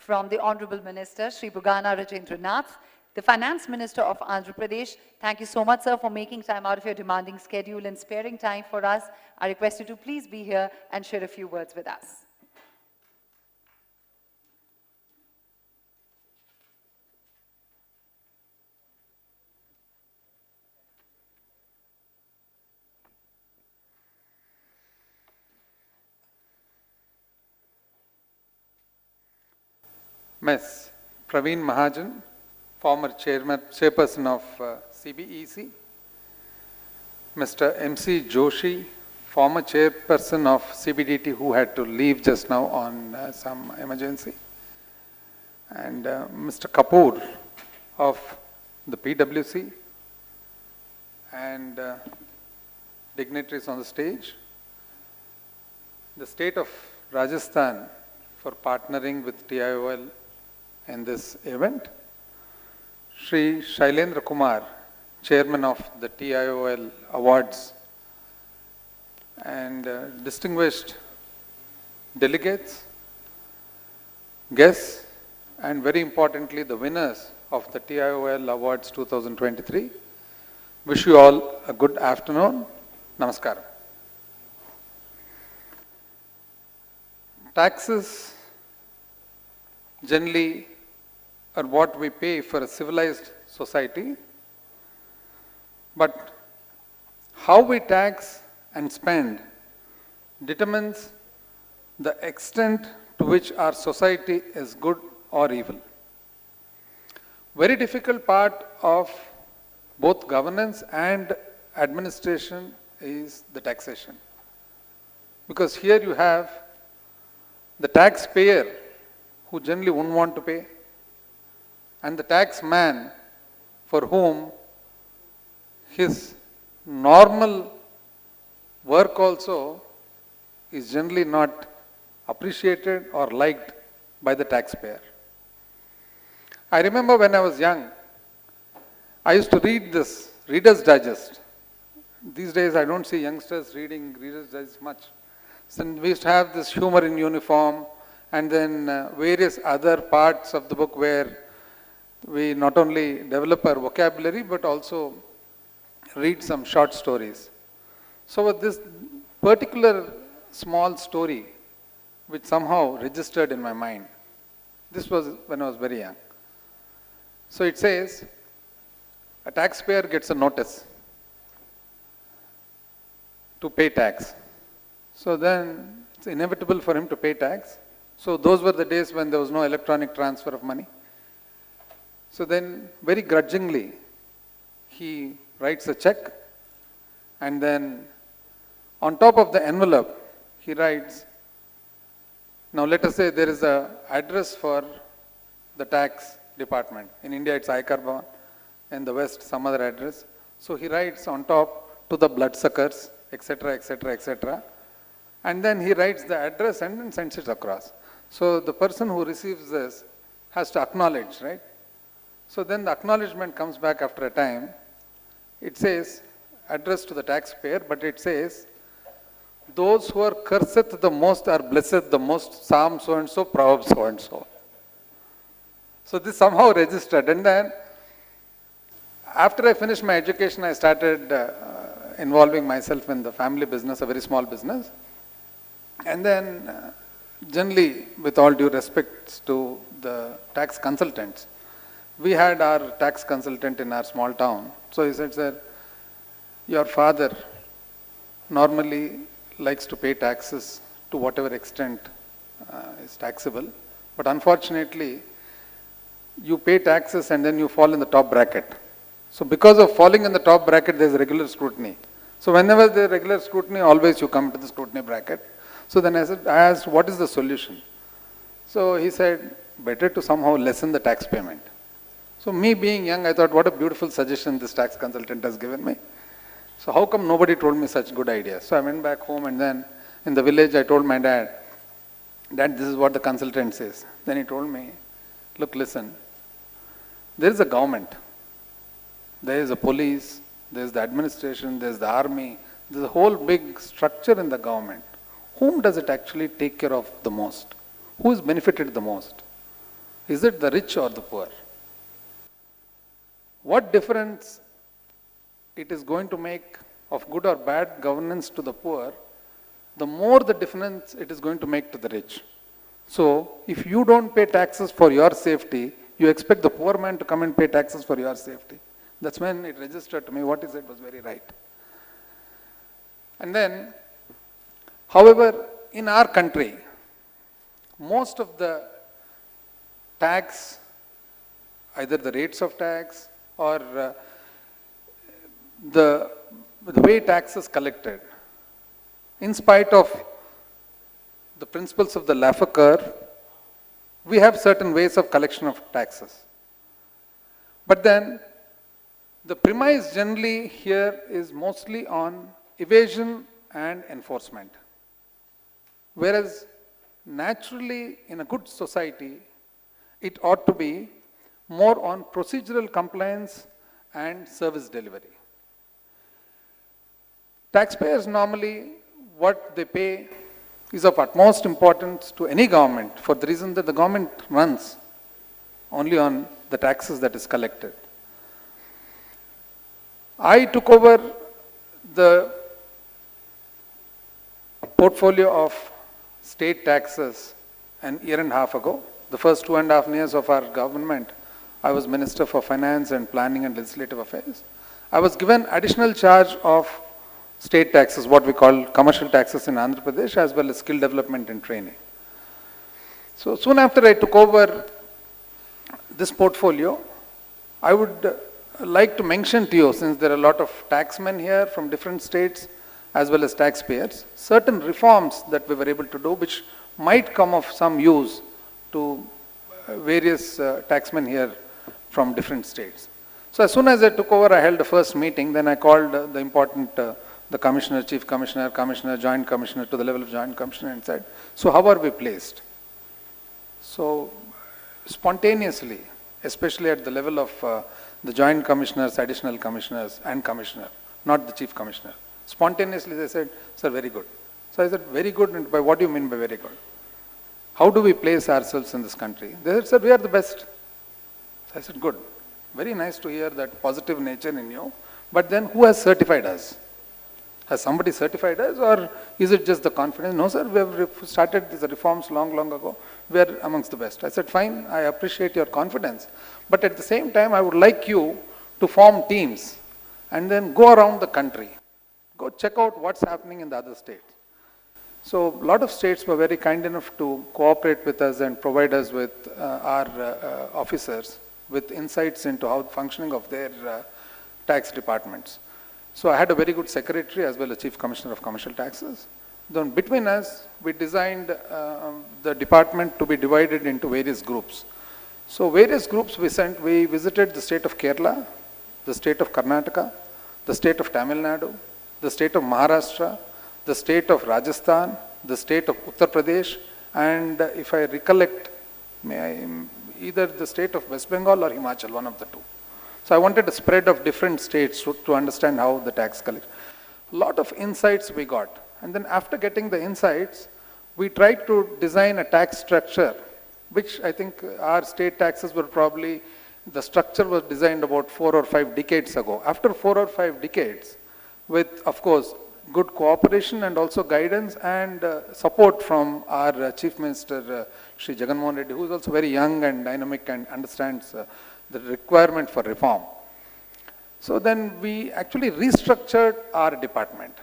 from the Honorable Minister, Shri Buggana Rajendranath, the Finance Minister of Andhra Pradesh. Thank you so much, sir, for making time out of your demanding schedule and sparing time for us. I request you to please be here and share a few words with us. Ms. Praveen Mahajan, former chairperson of CBEC, Mr. MC Joshi, former chairperson of CBDT who had to leave just now on some emergency, and Mr. Kapoor of the PwC, and dignitaries on the stage, the state of Rajasthan for partnering with TIOL in this event, Shri Shailendra Kumar, Chairman of the TIOL Awards, and distinguished delegates, guests, and very importantly the winners of the TIOL Awards 2023. Wish you all a good afternoon. Namaskaram. Taxes generally are what we pay for a civilized society, but how we tax and spend determines the extent to which our society is good or evil. Very difficult part of both governance and administration is the taxation, because here you have the taxpayer who generally wouldn't want to pay, and the taxman for whom his normal work also is generally not appreciated or liked by the taxpayer. I remember when I was young, I used to read this Reader's Digest. These days I don't see youngsters reading Reader's Digest much. So we used to have this humor in uniform, and then various other parts of the book where we not only develop our vocabulary but also read some short stories. So with this particular small story which somehow registered in my mind, this was when I was very young. So it says, a taxpayer gets a notice to pay tax. So then it's inevitable for him to pay tax. So those were the days when there was no electronic transfer of money. So then very grudgingly, he writes a check, and then on top of the envelope, he writes, now let us say there is an address for the tax department. In India it's Aikar Bhavan, in the West some other address. So he writes on top, to the bloodsuckers, etc., etc., etc. And then he writes the address and then sends it across. So the person who receives this has to acknowledge, right? So then the acknowledgement comes back after a time. It says, addressed to the taxpayer, but it says, those who are cursed the most are blessed the most, Psalm so and so, Proverbs so and so. So this somehow registered. And then after I finished my education, I started involving myself in the family business, a very small business. And then generally, with all due respect to the tax consultants, we had our tax consultant in our small town. So he said, sir, your father normally likes to pay taxes to whatever extent is taxable. But unfortunately, you pay taxes and then you fall in the top bracket. So because of falling in the top bracket, there is regular scrutiny. So whenever there is regular scrutiny, always you come to the scrutiny bracket. So then I asked, what is the solution? So he said, better to somehow lessen the tax payment. So me being young, I thought, what a beautiful suggestion this tax consultant has given me. So how come nobody told me such good ideas? So I went back home, and then in the village I told my dad, Dad, this is what the consultant says. Then he told me, look, listen, there is a government, there is a police, there is the administration, there is the army, there is a whole big structure in the government. Whom does it actually take care of the most? Who is benefited the most? Is it the rich or the poor? What difference it is going to make of good or bad governance to the poor, the more the difference it is going to make to the rich. So, if you don't pay taxes for your safety, you expect the poor man to come and pay taxes for your safety. That's when it registered to me, what he said was very right. And then, however, in our country, most of the tax, either the rates of tax or the way tax is collected, in spite of the principles of the Laffer curve, we have certain ways of collection of taxes. But then, the premise generally here is mostly on evasion and enforcement. Whereas, naturally, in a good society, it ought to be more on procedural compliance and service delivery. Taxpayers normally, what they pay is of utmost importance to any government for the reason that the government runs only on the taxes that is collected. I took over the portfolio of state taxes an year and a half ago. The first 2.5 years of our government, I was Minister for Finance and Planning and Legislative Affairs. I was given additional charge of state taxes, what we call commercial taxes in Andhra Pradesh, as well as skill development and training. So soon after I took over this portfolio, I would like to mention to you, since there are a lot of taxmen here from different states as well as taxpayers, certain reforms that we were able to do which might come of some use to various taxmen here from different states. So as soon as I took over, I held the first meeting, then I called the important the commissioner, chief commissioner, commissioner, joint commissioner to the level of joint commissioner and said, so how are we placed? So spontaneously, especially at the level of the joint commissioners, additional commissioners and commissioner, not the chief commissioner, spontaneously they said, sir, very good. So I said, very good, and by what do you mean by very good? How do we place ourselves in this country? They said, sir, we are the best. So I said, good. Very nice to hear that positive nature in you. But then who has certified us? Has somebody certified us, or is it just the confidence? No, sir, we have started these reforms long ago. We are amongst the best. I said, fine, I appreciate your confidence. But at the same time, I would like you to form teams and then go around the country. Go check out what's happening in the other states. So a lot of states were very kind enough to cooperate with us and provide us with our officers with insights into how the functioning of their tax departments. So I had a very good secretary as well as chief commissioner of commercial taxes. Then between us, we designed the department to be divided into various groups. So various groups we visited the state of Kerala, the state of Karnataka, the state of Tamil Nadu, the state of Maharashtra, the state of Rajasthan, the state of Uttar Pradesh, and if I recollect, either the state of West Bengal or Himachal, one of the two. So I wanted a spread of different states to understand how the tax collection. A lot of insights we got. And then after getting the insights, we tried to design a tax structure, which I think our state taxes were probably, the structure was designed about 4 or 5 decades ago. After 4 or 5 decades, with, of course, good cooperation and also guidance and support from our Chief Minister, Shri Jagannath Reddy, who is also very young and dynamic and understands the requirement for reform. So then we actually restructured our department.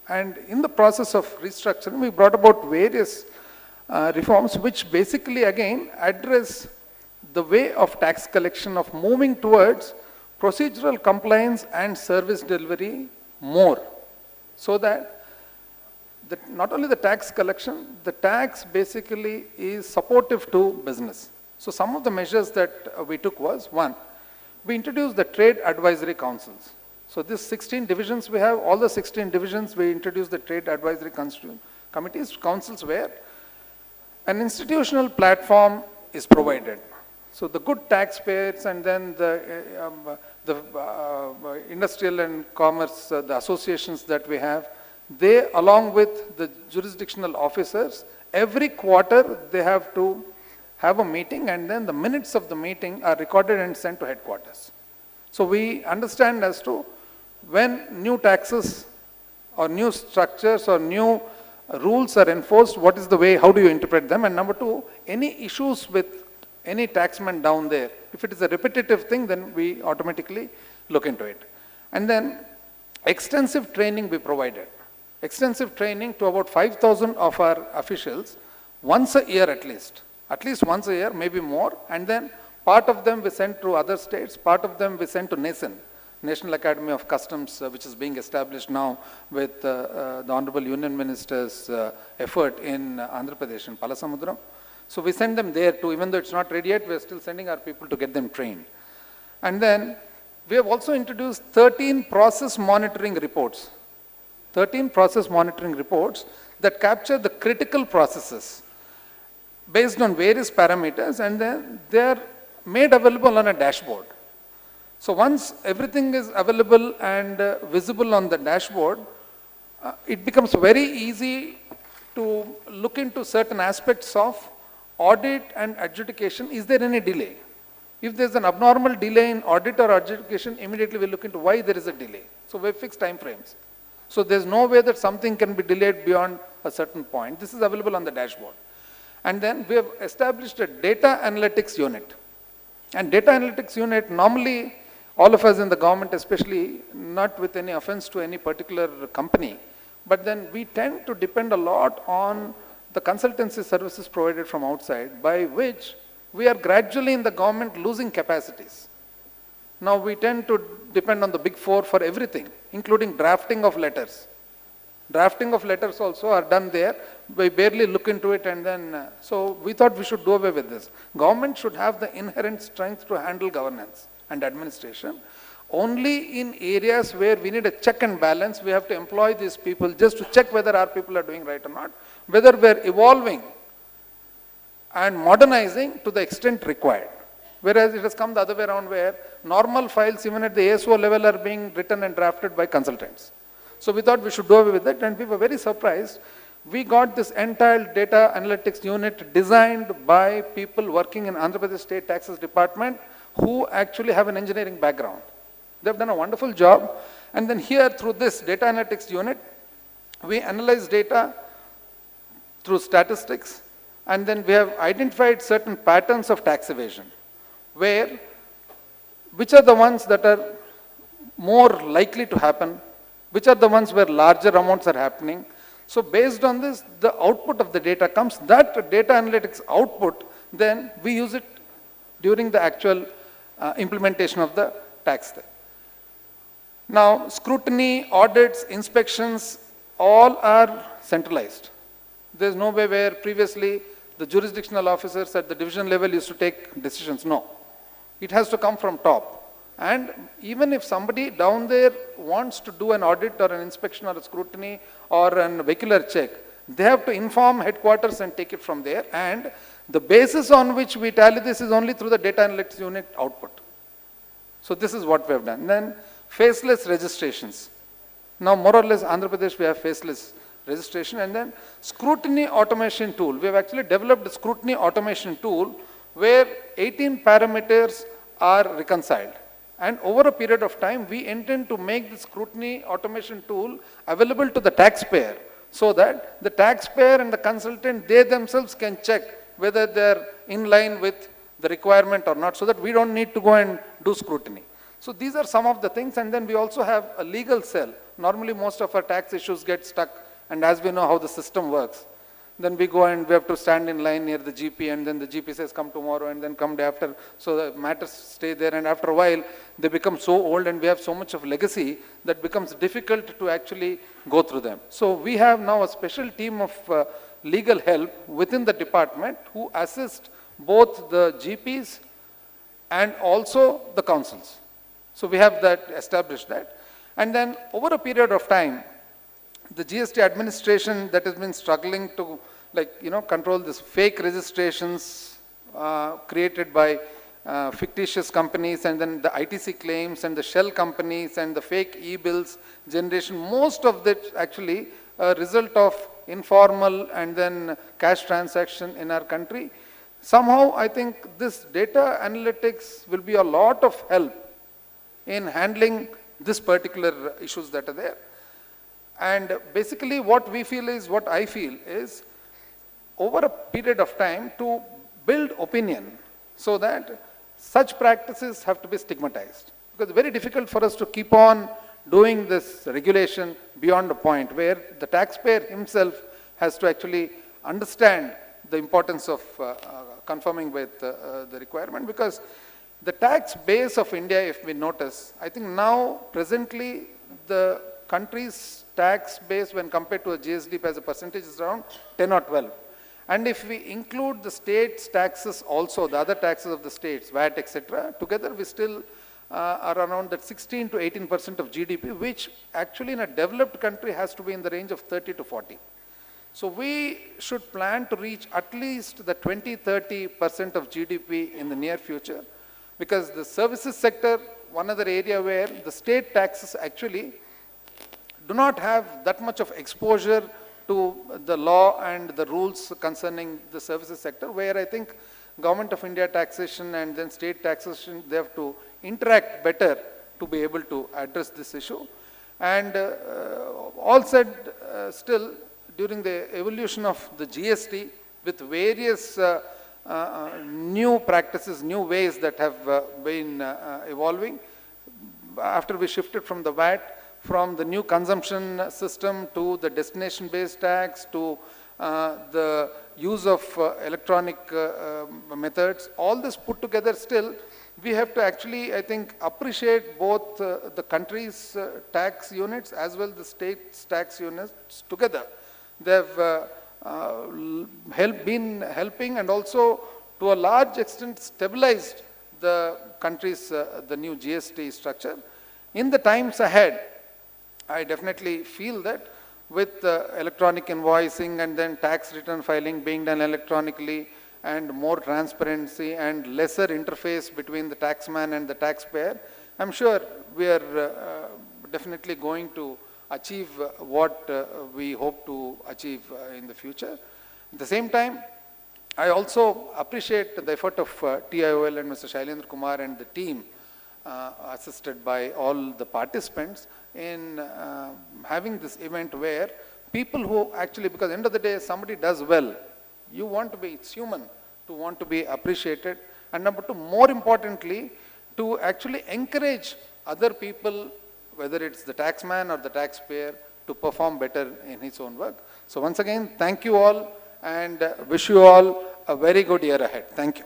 And in the process of restructuring, we brought about various reforms which basically again address the way of tax collection of moving towards procedural compliance and service delivery more. So that not only the tax collection, the tax basically is supportive to business. So some of the measures that we took was, one, we introduced the trade advisory councils. So these 16 divisions we have, all the 16 divisions we introduced the trade advisory committees, councils where an institutional platform is provided. So the good taxpayers and then the industrial and commerce, the associations that we have, they along with the jurisdictional officers, every quarter they have to have a meeting, and then the minutes of the meeting are recorded and sent to headquarters. So we understand as to when new taxes or new structures or new rules are enforced, what is the way, how do you interpret them? And number two, any issues with any taxman down there, if it is a repetitive thing, then we automatically look into it. And then extensive training we provided. Extensive training to about 5,000 of our officials once a year at least once a year, maybe more. And then part of them we sent to other states, part of them we sent to NACEN, National Academy of Customs, which is being established now with the Honorable Union Minister's effort in Andhra Pradesh, in Palasamudram. So we send them there too, even though it's not ready yet, we're still sending our people to get them trained. And then we have also introduced 13 process monitoring reports. 13 process monitoring reports that capture the critical processes based on various parameters, and then they are made available on a dashboard. So once everything is available and visible on the dashboard, it becomes very easy to look into certain aspects of audit and adjudication. Is there any delay? If there's an abnormal delay in audit or adjudication, immediately we look into why there is a delay. So we have fixed time frames. So there's no way that something can be delayed beyond a certain point. This is available on the dashboard. And then we have established a data analytics unit. And data analytics unit, normally all of us in the government, especially, not with any offense to any particular company, but then we tend to depend a lot on the consultancy services provided from outside, by which we are gradually in the government losing capacities. Now we tend to depend on the big four for everything, including drafting of letters. Drafting of letters also are done there. We barely look into it, and then, so we thought we should do away with this. Government should have the inherent strength to handle governance and administration. Only in areas where we need a check and balance, we have to employ these people just to check whether our people are doing right or not, whether we are evolving and modernizing to the extent required. Whereas it has come the other way around, where normal files, even at the ASO level, are being written and drafted by consultants. So we thought we should do away with it, and we were very surprised. We got this entire data analytics unit designed by people working in Andhra Pradesh State Taxes Department who actually have an engineering background. They've done a wonderful job. And then here, through this data analytics unit, we analyze data through statistics, and then we have identified certain patterns of tax evasion, which are the ones that are more likely to happen, which are the ones where larger amounts are happening. So based on this, the output of the data comes. That data analytics output, then we use it during the actual implementation of the tax. Now, scrutiny, audits, inspections, all are centralized. There's no way where previously the jurisdictional officers at the division level used to take decisions. No. It has to come from top. And even if somebody down there wants to do an audit or an inspection or a scrutiny or a vehicular check, they have to inform headquarters and take it from there. And the basis on which we tally this is only through the data analytics unit output. So this is what we have done. Then faceless registrations. Now more or less Andhra Pradesh we have faceless registration. And then scrutiny automation tool. We have actually developed a scrutiny automation tool where 18 parameters are reconciled. And over a period of time, we intend to make the scrutiny automation tool available to the taxpayer, so that the taxpayer and the consultant, they themselves can check whether they're in line with the requirement or not, so that we don't need to go and do scrutiny. So these are some of the things. And then we also have a legal cell. Normally most of our tax issues get stuck, and as we know how the system works, then we go and we have to stand in line near the GP, and then the GP says come tomorrow, and then come day after. So the matters stay there, and after a while they become so old and we have so much of legacy that becomes difficult to actually go through them. So we have now a special team of legal help within the department who assist both the GPs and also the councils. So we have that established that. And then over a period of time, the GST administration that has been struggling to control this fake registrations created by fictitious companies, and then the ITC claims and the shell companies and the fake e-bills generation, most of that actually a result of informal and then cash transaction in our country. somehow I think this data analytics will be a lot of help in handling this particular issues that are there. And basically what we feel is, what I feel is, over a period of time to build opinion so that such practices have to be stigmatized. Because it's very difficult for us to keep on doing this regulation beyond a point where the taxpayer himself has to actually understand the importance of conforming with the requirement. Because the tax base of India, if we notice, I think now presently the country's tax base when compared to a GSDP as a percentage is around 10 or 12. And if we include the state's taxes also, the other taxes of the states, VAT, etc., together we still are around that 16 to 18% of GDP, which actually in a developed country has to be in the range of 30 to 40. So we should plan to reach at least the 20-30% of GDP in the near future, because the services sector, one other area where the state taxes actually do not have that much of exposure to the law and the rules concerning the services sector, where I think Government of India taxation and then state taxation, they have to interact better to be able to address this issue. And all said, still during the evolution of the GST with various new practices, new ways that have been evolving, after we shifted from the VAT, from the new consumption system to the destination-based tax to the use of electronic methods, all this put together still, we have to actually, I think, appreciate both the country's tax units as well the state's tax units together. They have been helping and also to a large extent stabilized the country's, the new GST structure. In the times ahead, I definitely feel that with electronic invoicing and then tax return filing being done electronically and more transparency and lesser interface between the taxman and the taxpayer, I'm sure we are definitely going to achieve what we hope to achieve in the future. At the same time, I also appreciate the effort of TIOL and Mr. Shailendra Kumar and the team, assisted by all the participants, in having this event where people who actually, because at the end of the day, somebody does well, you want to be, it's human to want to be appreciated, and number two, more importantly, to actually encourage other people, whether it's the taxman or the taxpayer, to perform better in his own work. So once again, thank you all and wish you all a very good year ahead. Thank you.